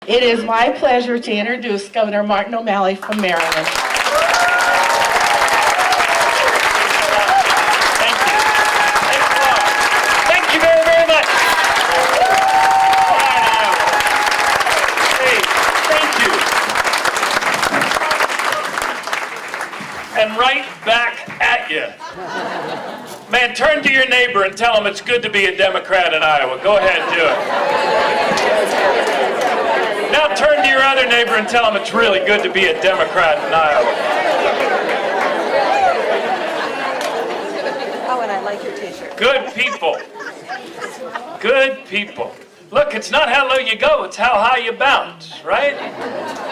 It is my pleasure to introduce Governor Martin O'Malley from Maryland. Thank you. Thanks a lot. Thank you very, very much. All right, Iowa. Hey, thank you. And right back at you. Man, turn to your neighbor and tell him it's good to be a Democrat in Iowa. Go ahead and do it. Now turn to your other neighbor and tell him it's really good to be a Democrat in Iowa. Oh, and I like your t-shirt. Good people. Good people. Look, it's not how low you go, it's how high you bounce, right?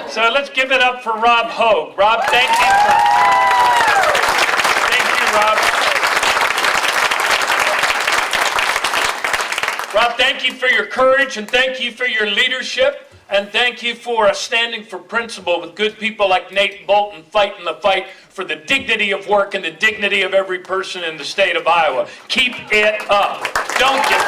So let's give it up for Rob Hogue. Rob, thank you. Thank you, Rob. Rob, thank you for your courage and thank you for your leadership. And thank you for standing for principle with good people like Nate Bolton fighting the fight for the dignity of work and the dignity of every person in the state of Iowa. Keep it up. Don't give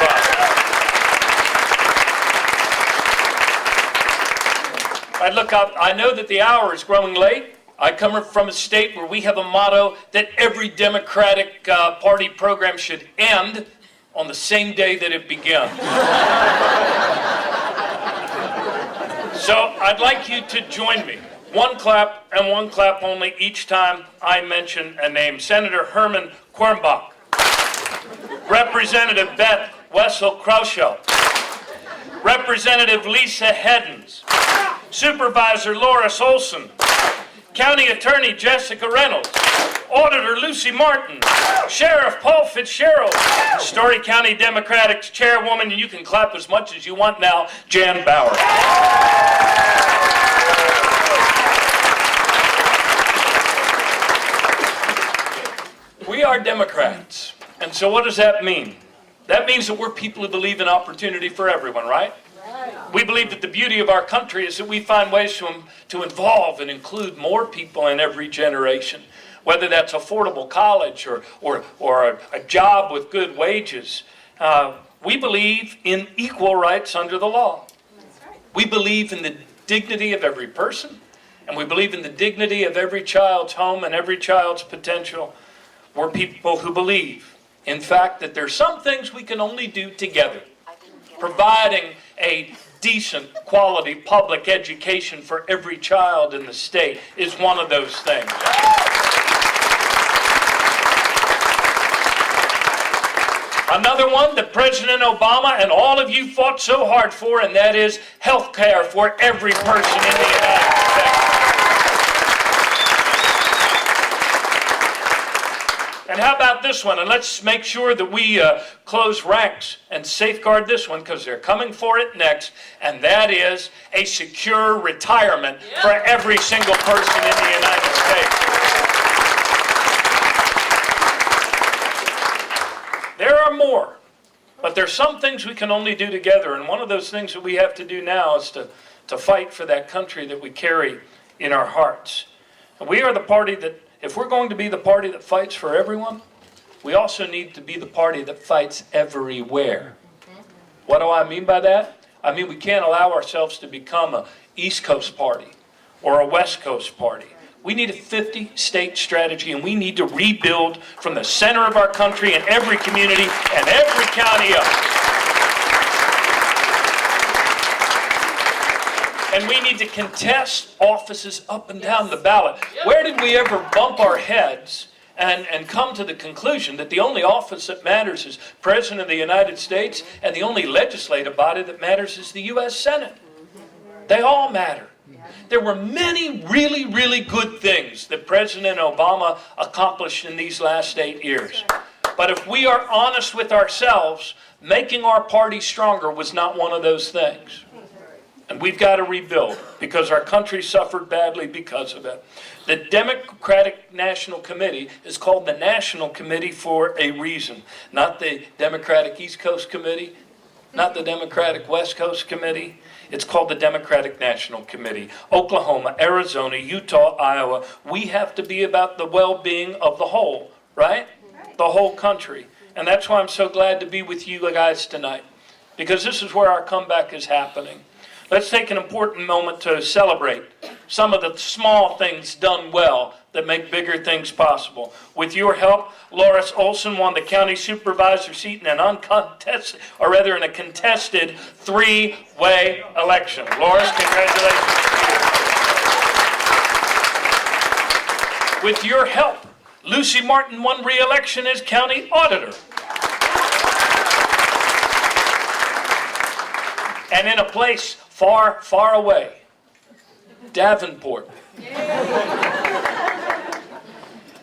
up. I know that the hour is growing late. I come from a state where we have a motto that every Democratic Party program should end on the same day that it began. So I'd like you to join me. One clap and one clap only each time I mention a name. Senator Herman Quirmbach. Representative Beth Wessel-Krauschel. Representative Lisa Heddens. Supervisor Loris Olson. County Attorney Jessica Reynolds. Auditor Lucy Martin. Sheriff Paul Fitzgerald. Story County Democratic's chairwoman, and you can clap as much as you want now, Jan Bauer. We are Democrats, and so what does that mean? That means that we're people who believe in opportunity for everyone, right? We believe that the beauty of our country is that we find ways to involve and include more people in every generation, whether that's affordable college or a job with good wages. We believe in equal rights under the law. We believe in the dignity of every person, and we believe in the dignity of every child's home and every child's potential. We're people who believe, in fact, that there's some things we can only do together. Providing a decent, quality public education for every child in the state is one of those things. Another one that President Obama and all of you fought so hard for, and that is health care for every person in the United States. And how about this one? And let's make sure that we close ranks and safeguard this one because they're coming for it next, and that is a secure retirement for every single person in the United States. There are more, but there's some things we can only do together, and one of those things that we have to do now is to fight for that country that we carry in our hearts. And we are the party that, if we're going to be the party that fights for everyone, we also need to be the party that fights everywhere. What do I mean by that? I mean we can't allow ourselves to become an East Coast party or a West Coast party. We need a 50-state strategy, and we need to rebuild from the center of our country in every community and every county up. And we need to contest offices up and down the ballot. Where did we ever bump our heads and come to the conclusion that the only office that matters is President of the United States, and the only legislative body that matters is the U.S. Senate? They all matter. There were many really, really good things that President Obama accomplished in these last 8 years. But if we are honest with ourselves, making our party stronger was not one of those things. And we've got to rebuild because our country suffered badly because of it. The Democratic National Committee is called the National Committee for a reason. Not the Democratic East Coast Committee, not the Democratic West Coast Committee. It's called the Democratic National Committee. Oklahoma, Arizona, Utah, Iowa. We have to be about the well-being of the whole, right? The whole country. And that's why I'm so glad to be with you guys tonight, because this is where our comeback is happening. let's take an important moment to celebrate some of the small things done well that make bigger things possible. With your help, Loris Olson won the county supervisor seat in a contested three-way election. Loris, congratulations. With your help, Lucy Martin won re-election as county auditor. And in a place far, far away, Davenport.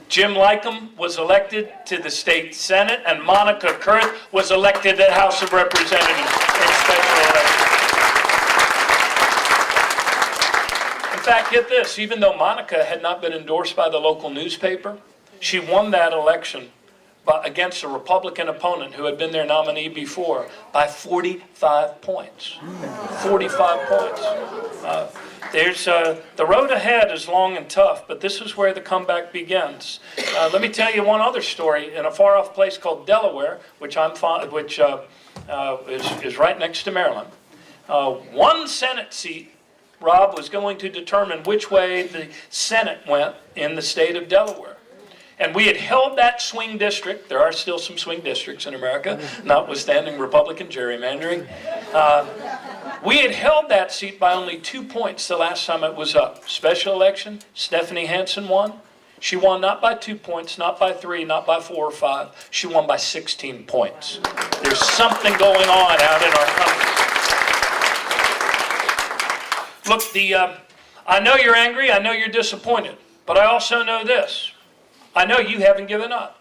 Jim Lycum was elected to the state Senate, and Monica Kurth was elected to the House of Representatives in special election. In fact, get this, even though Monica had not been endorsed by the local newspaper, she won that election against a Republican opponent who had been their nominee before by 45 points. 45 points. The road ahead is long and tough, but this is where the comeback begins. Let me tell you one other story. In a far-off place called Delaware, which is right next to Maryland, one Senate seat, Rob, was going to determine which way the Senate went in the state of Delaware. And we had held that swing district. There are still some swing districts in America, notwithstanding Republican gerrymandering. We had held that seat by only 2 points the last time it was up. Special election, Stephanie Hansen won. She won not by 2 points, not by 3, not by 4 or 5. She won by 16 points. There's something going on out in our country. Look, I know you're angry. I know you're disappointed. But I also know this. I know you haven't given up.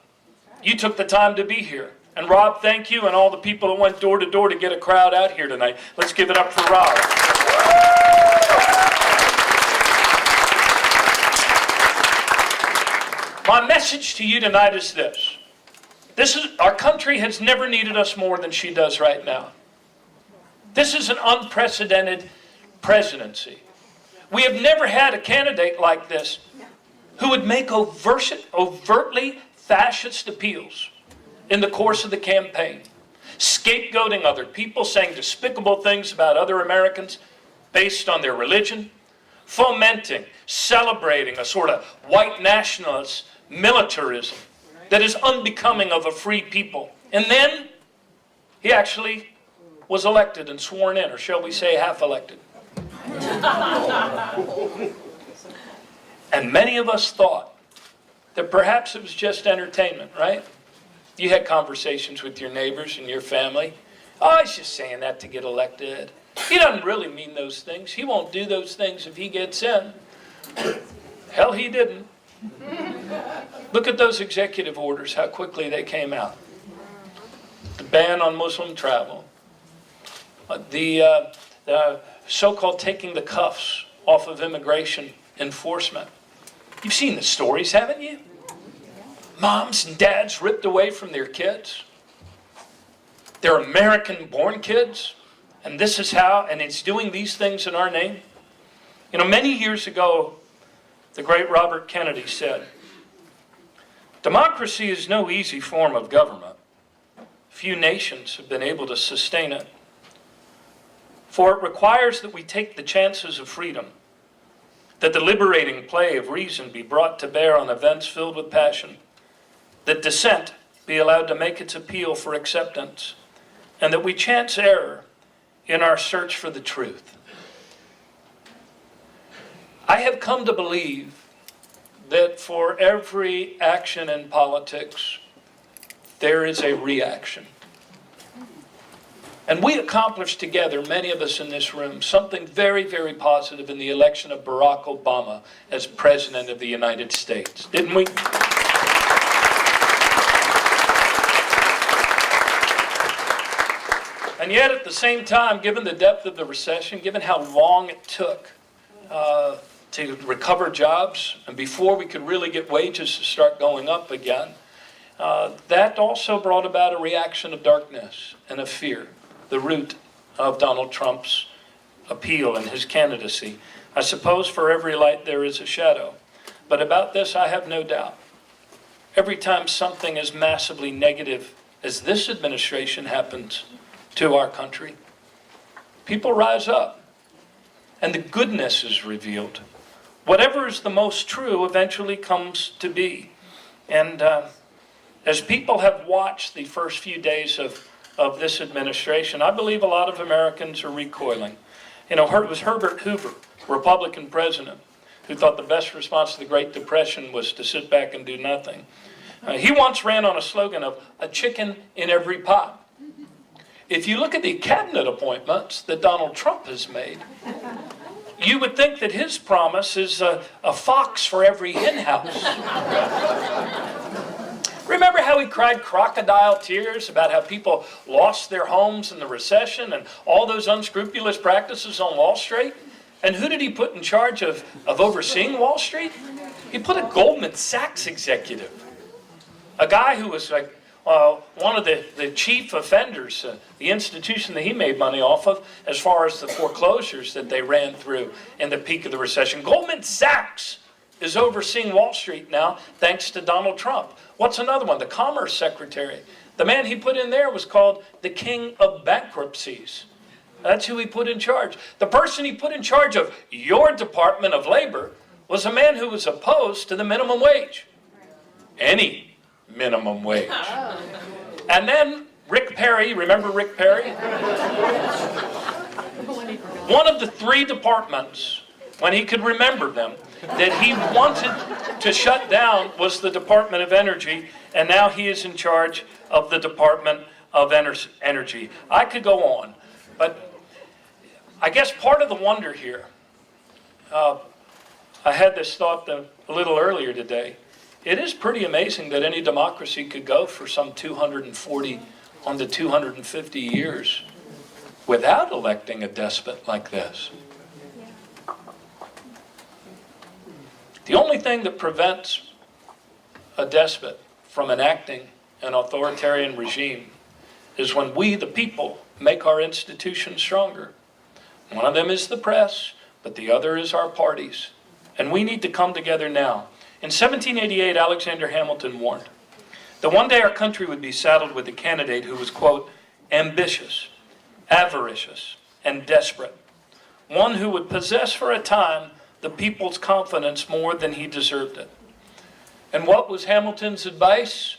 You took the time to be here. And Rob, thank you, and all the people that went door to door to get a crowd out here tonight. Let's give it up for Rob. My message to you tonight is this. Our country has never needed us more than she does right now. This is an unprecedented presidency. We have never had a candidate like this who would make overtly fascist appeals in the course of the campaign, scapegoating other people, saying despicable things about other Americans based on their religion, fomenting, celebrating a sort of white nationalist militarism that is unbecoming of a free people. And then he actually was elected and sworn in, or shall we say half elected. And many of us thought that perhaps it was just entertainment, right? You had conversations with your neighbors and your family. Oh, he's just saying that to get elected. He doesn't really mean those things. He won't do those things if he gets in. Hell, he didn't. Look at those executive orders, how quickly they came out. The ban on Muslim travel. The so-called taking the cuffs off of immigration enforcement. You've seen the stories, haven't you? Moms and dads ripped away from their kids. They're American-born kids, and this is how, and it's doing these things in our name. You know, many years ago, the great Robert Kennedy said, "Democracy is no easy form of government. Few nations have been able to sustain it. For it requires that we take the chances of freedom, that the liberating play of reason be brought to bear on events filled with passion, that dissent be allowed to make its appeal for acceptance, and that we chance error in our search for the truth." I have come to believe that for every action in politics, there is a reaction. And we accomplished together, many of us in this room, something very, very positive in the election of Barack Obama as President of the United States, didn't we? And yet at the same time, given the depth of the recession, given how long it took to recover jobs, and before we could really get wages to start going up again, that also brought about a reaction of darkness and of fear, the root of Donald Trump's appeal and his candidacy. I suppose for every light there is a shadow. But about this I have no doubt. Every time something as massively negative as this administration happens to our country, people rise up and the goodness is revealed. Whatever is the most true eventually comes to be. And as people have watched the first few days of this administration, I believe a lot of Americans are recoiling. You know, it was Herbert Hoover, Republican president, who thought the best response to the Great Depression was to sit back and do nothing. He once ran on a slogan of a chicken in every pot. If you look at the cabinet appointments that Donald Trump has made, you would think that his promise is a fox for every hen house. Remember how he cried crocodile tears about how people lost their homes in the recession and all those unscrupulous practices on Wall Street? And who did he put in charge of overseeing Wall Street? He put a Goldman Sachs executive, a guy who was like one of the chief offenders, the institution that he made money off of, as far as the foreclosures that they ran through in the peak of the recession. Goldman Sachs is overseeing Wall Street now, thanks to Donald Trump. What's another one? The Commerce Secretary. The man he put in there was called the King of Bankruptcies. That's who he put in charge. The person he put in charge of your Department of Labor was a man who was opposed to the minimum wage. Any minimum wage. And then Rick Perry, remember Rick Perry? One of the three departments, when he could remember them, that he wanted to shut down was the Department of Energy, and now he is in charge of the Department of Energy. I could go on, but I guess part of the wonder here, I had this thought a little earlier today. It is pretty amazing that any democracy could go for some 240 on to 250 years without electing a despot like this. The only thing that prevents a despot from enacting an authoritarian regime is when we, the people, make our institutions stronger. One of them is the press, but the other is our parties. And we need to come together now. In 1788, Alexander Hamilton warned that one day our country would be saddled with a candidate who was, quote, ambitious, avaricious, and desperate. One who would possess for a time the people's confidence more than he deserved it. And what was Hamilton's advice?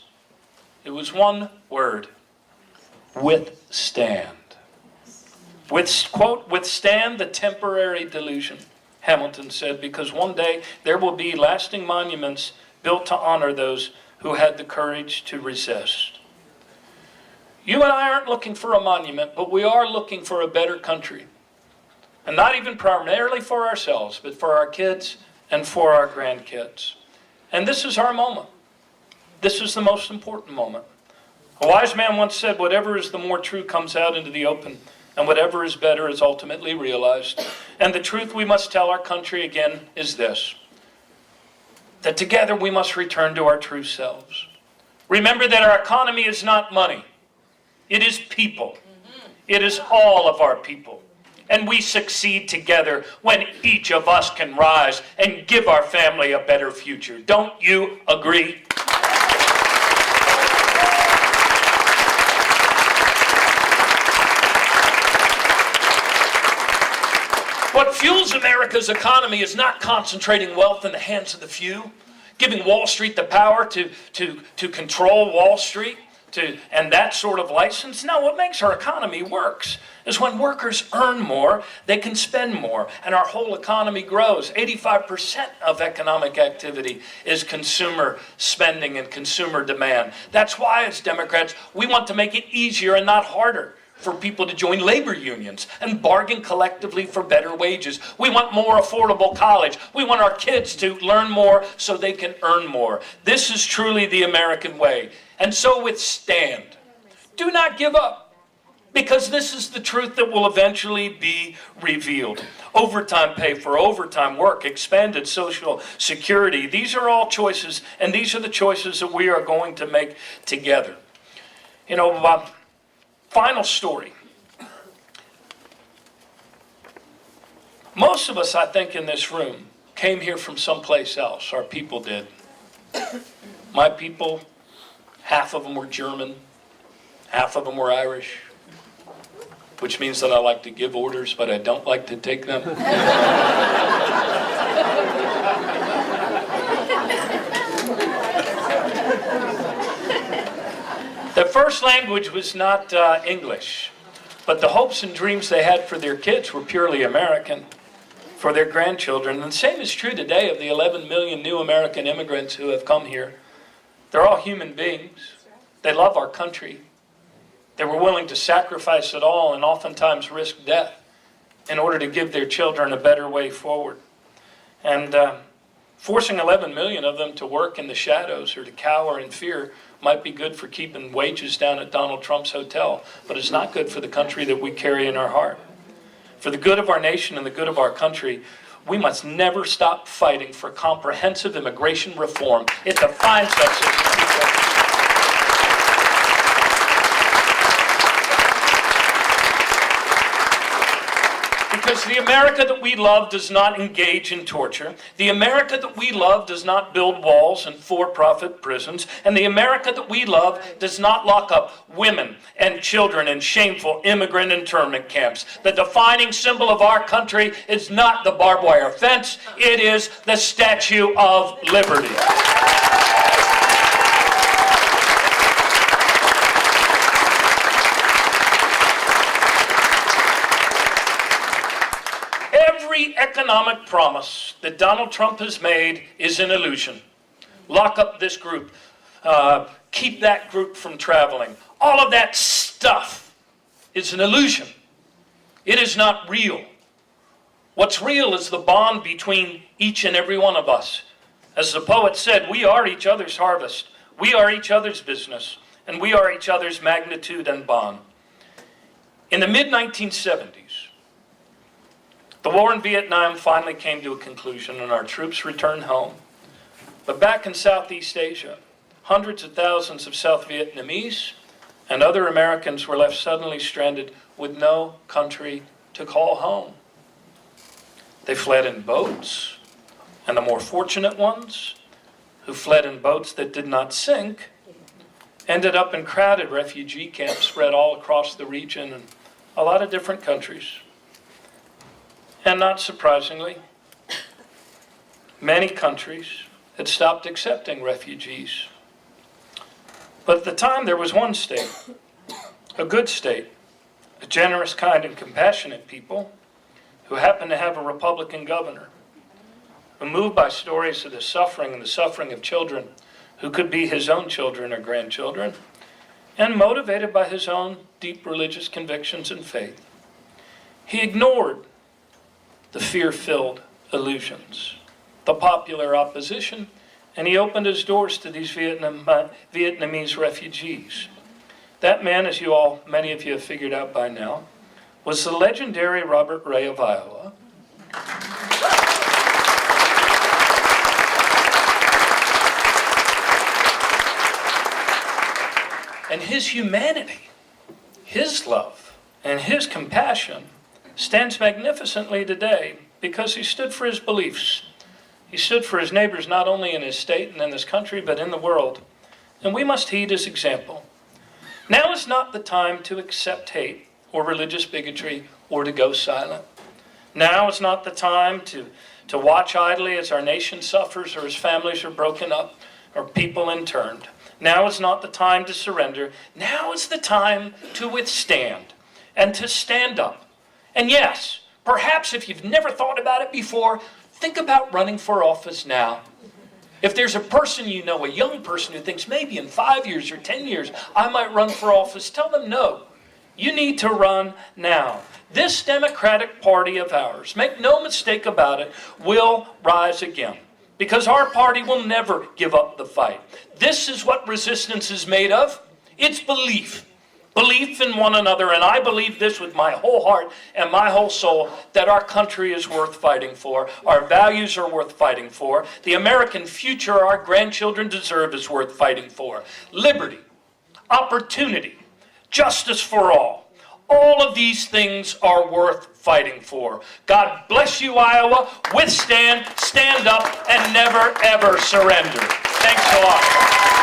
It was one word: withstand. Quote, withstand the temporary delusion, Hamilton said, because one day there will be lasting monuments built to honor those who had the courage to resist. You and I aren't looking for a monument, but we are looking for a better country. And not even primarily for ourselves, but for our kids and for our grandkids. And this is our moment. This is the most important moment. A wise man once said, whatever is the more true comes out into the open, and whatever is better is ultimately realized. And the truth we must tell our country again is this: that together we must return to our true selves. Remember that our economy is not money. It is people. It is all of our people. And we succeed together when each of us can rise and give our family a better future. Don't you agree? What fuels America's economy is not concentrating wealth in the hands of the few, giving Wall Street the power to control Wall Street, and that sort of license. No, what makes our economy works is when workers earn more, they can spend more, and our whole economy grows. 85% of economic activity is consumer spending and consumer demand. That's why, as Democrats, we want to make it easier and not harder for people to join labor unions and bargain collectively for better wages. We want more affordable college. We want our kids to learn more so they can earn more. This is truly the American way. And so withstand. Do not give up, because this is the truth that will eventually be revealed. Overtime pay for overtime work, expanded Social Security. These are all choices, and these are the choices that we are going to make together. You know, final story. Most of us, I think, in this room came here from someplace else. Our people did. My people, half of them were German, half of them were Irish. which means that I like to give orders, but I don't like to take them. Their first language was not English, but the hopes and dreams they had for their kids were purely American, for their grandchildren. And the same is true today of the 11 million new American immigrants who have come here. They're all human beings. They love our country. They were willing to sacrifice it all and oftentimes risk death in order to give their children a better way forward. And forcing 11 million of them to work in the shadows or to cower in fear might be good for keeping wages down at Donald Trump's hotel, but it's not good for the country that we carry in our heart. For the good of our nation and the good of our country, we must never stop fighting for comprehensive immigration reform. It defines us as a people. Because the America that we love does not engage in torture. The America that we love does not build walls and for-profit prisons. And the America that we love does not lock up women and children in shameful immigrant internment camps. The defining symbol of our country is not the barbed wire fence. It is the Statue of Liberty. Every economic promise that Donald Trump has made is an illusion. Lock up this group. Keep that group from traveling. All of that stuff is an illusion. It is not real. What's real is the bond between each and every one of us. As the poet said, we are each other's harvest. We are each other's business. And we are each other's magnitude and bond. In the mid-1970s, the war in Vietnam finally came to a conclusion and our troops returned home. But back in Southeast Asia, hundreds of thousands of South Vietnamese and other Americans were left suddenly stranded with no country to call home. They fled in boats, and the more fortunate ones, who fled in boats that did not sink, ended up in crowded refugee camps spread all across the region in a lot of different countries. And not surprisingly, many countries had stopped accepting refugees. But at the time, there was one state, a good state, a generous, kind, and compassionate people who happened to have a Republican governor who, moved by stories of the suffering and the suffering of children who could be his own children or grandchildren, and motivated by his own deep religious convictions and faith, he ignored the fear-filled illusions, the popular opposition, and he opened his doors to these Vietnamese refugees. That man, as many of you have figured out by now, was the legendary Robert Ray of Iowa. And his humanity, his love, and his compassion stands magnificently today because he stood for his beliefs. He stood for his neighbors not only in his state and in this country, but in the world. And we must heed his example. Now is not the time to accept hate or religious bigotry or to go silent. Now is not the time to watch idly as our nation suffers or as families are broken up or people interned. Now is not the time to surrender. Now is the time to withstand and to stand up. And yes, perhaps if you've never thought about it before, think about running for office now. If there's a person you know, a young person who thinks maybe in 5 years or 10 years, I might run for office, tell them no. You need to run now. This Democratic Party of ours, make no mistake about it, will rise again. Because our party will never give up the fight. This is what resistance is made of. It's belief. Belief in one another, and I believe this with my whole heart and my whole soul, that our country is worth fighting for, our values are worth fighting for, the American future our grandchildren deserve is worth fighting for. Liberty, opportunity, justice for all of these things are worth fighting for. God bless you, Iowa. Withstand, stand up, and never, ever surrender. Thanks a lot.